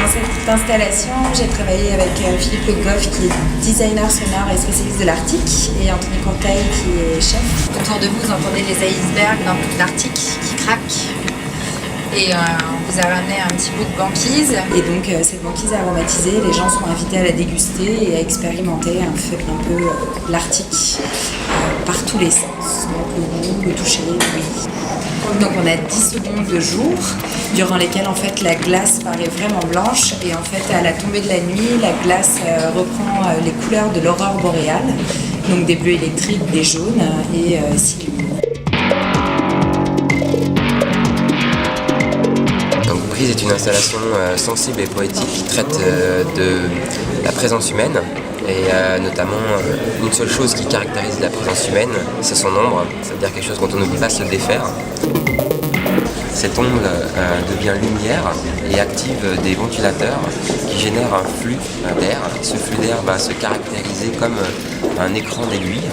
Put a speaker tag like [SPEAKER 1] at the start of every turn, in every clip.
[SPEAKER 1] cette installation, j'ai travaillé avec Philippe Le Goff, qui est designer sonore et spécialiste de l'Arctique, et Anthony Conteil, qui est chef. Autour de vous, vous entendez les icebergs dans l'Arctique qui craquent. Et on vous a ramené un petit bout de banquise. Et donc cette banquise aromatisée, les gens sont invités à la déguster et à expérimenter un peu l'Arctique par tous les sens. Donc le goût, le toucher, le bruit. Donc on a 10 secondes de jour, durant lesquelles en fait la glace paraît vraiment blanche. Et en fait à la tombée de la nuit, la glace reprend les couleurs de l'aurore boréale. Donc des bleus électriques, des jaunes et s'illumine.
[SPEAKER 2] Brise est une installation sensible et poétique qui traite de la présence humaine et notamment une seule chose qui caractérise la présence humaine, c'est son ombre, c'est-à-dire quelque chose dont on ne peut pas se défaire. Cette ombre devient lumière et active des ventilateurs qui génèrent un flux d'air. Ce flux d'air va se caractériser comme un écran d'aiguille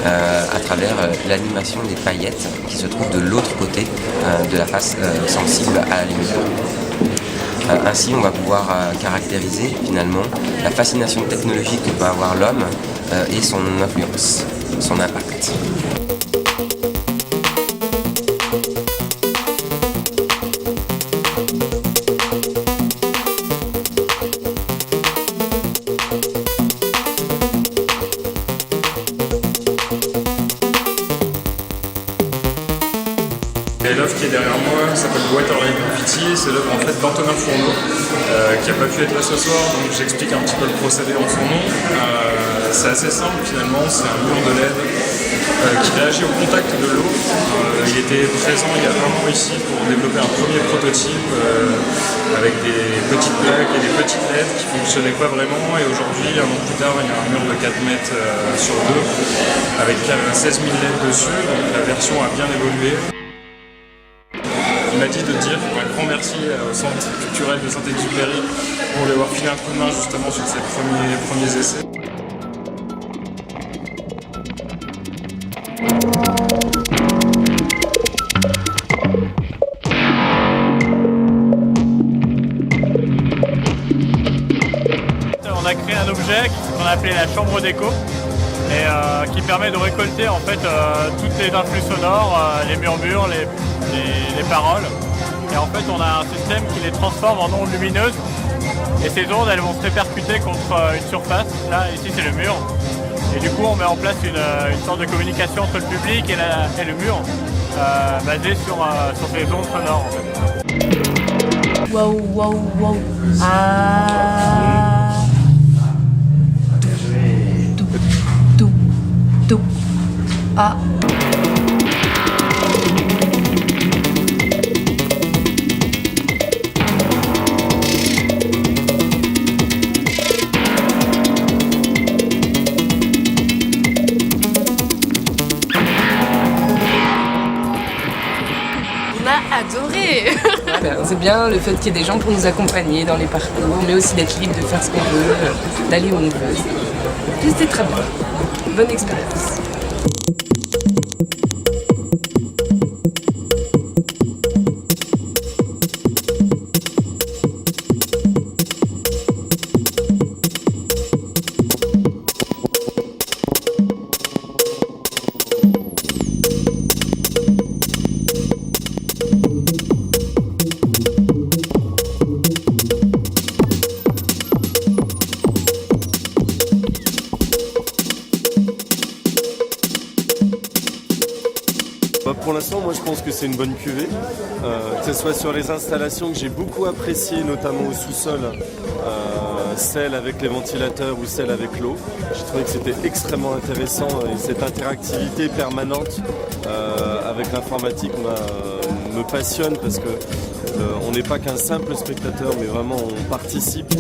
[SPEAKER 2] à travers l'animation des paillettes qui se trouvent de l'autre côté de la face sensible à la lumière. Ainsi, on va pouvoir caractériser finalement la fascination technologique que peut avoir l'homme et son influence, son impact.
[SPEAKER 3] L'œuvre qui est derrière moi s'appelle Waterlake Graffiti, c'est l'œuvre en fait d'Antonin Fourneau qui n'a pas pu être là ce soir, donc j'explique un petit peu le procédé en son nom. C'est assez simple finalement, c'est un mur de LED qui réagit au contact de l'eau. Il était présent il y a 1 an ici pour développer un premier prototype avec des petites plaques et des petites LED qui ne fonctionnaient pas vraiment, et aujourd'hui, 1 an plus tard, il y a un mur de 4 mètres sur 2 avec 16 000 LED dessus, donc la version a bien évolué. Il m'a dit de dire un grand merci au Centre culturel de Saint-Exupéry pour lui avoir filé un coup de main justement sur ses premiers essais.
[SPEAKER 4] On a créé un objet qu'on a appelé la chambre d'écho et qui permet de récolter en fait toutes les influx sonores, les murmures, les paroles. Et en fait on a un système qui les transforme en ondes lumineuses, et ces ondes elles vont se répercuter contre une surface. Là ici c'est le mur, et du coup on met en place une sorte de communication entre le public et le mur basée sur ces ondes sonores en fait.
[SPEAKER 5] Wow, wow, wow. Ah. Do. Do. Ah.
[SPEAKER 6] Adoré. C'est bien le fait qu'il y ait des gens pour nous accompagner dans les parcours, mais aussi d'être libre de faire ce qu'on veut, d'aller où on veut. C'était très bien. Bonne expérience.
[SPEAKER 7] Pour l'instant, moi je pense que c'est une bonne cuvée, que ce soit sur les installations que j'ai beaucoup appréciées, notamment au sous-sol, celle avec les ventilateurs ou celle avec l'eau. J'ai trouvé que c'était extrêmement intéressant, et cette interactivité permanente avec l'informatique me passionne, parce que on n'est pas qu'un simple spectateur, mais vraiment on participe.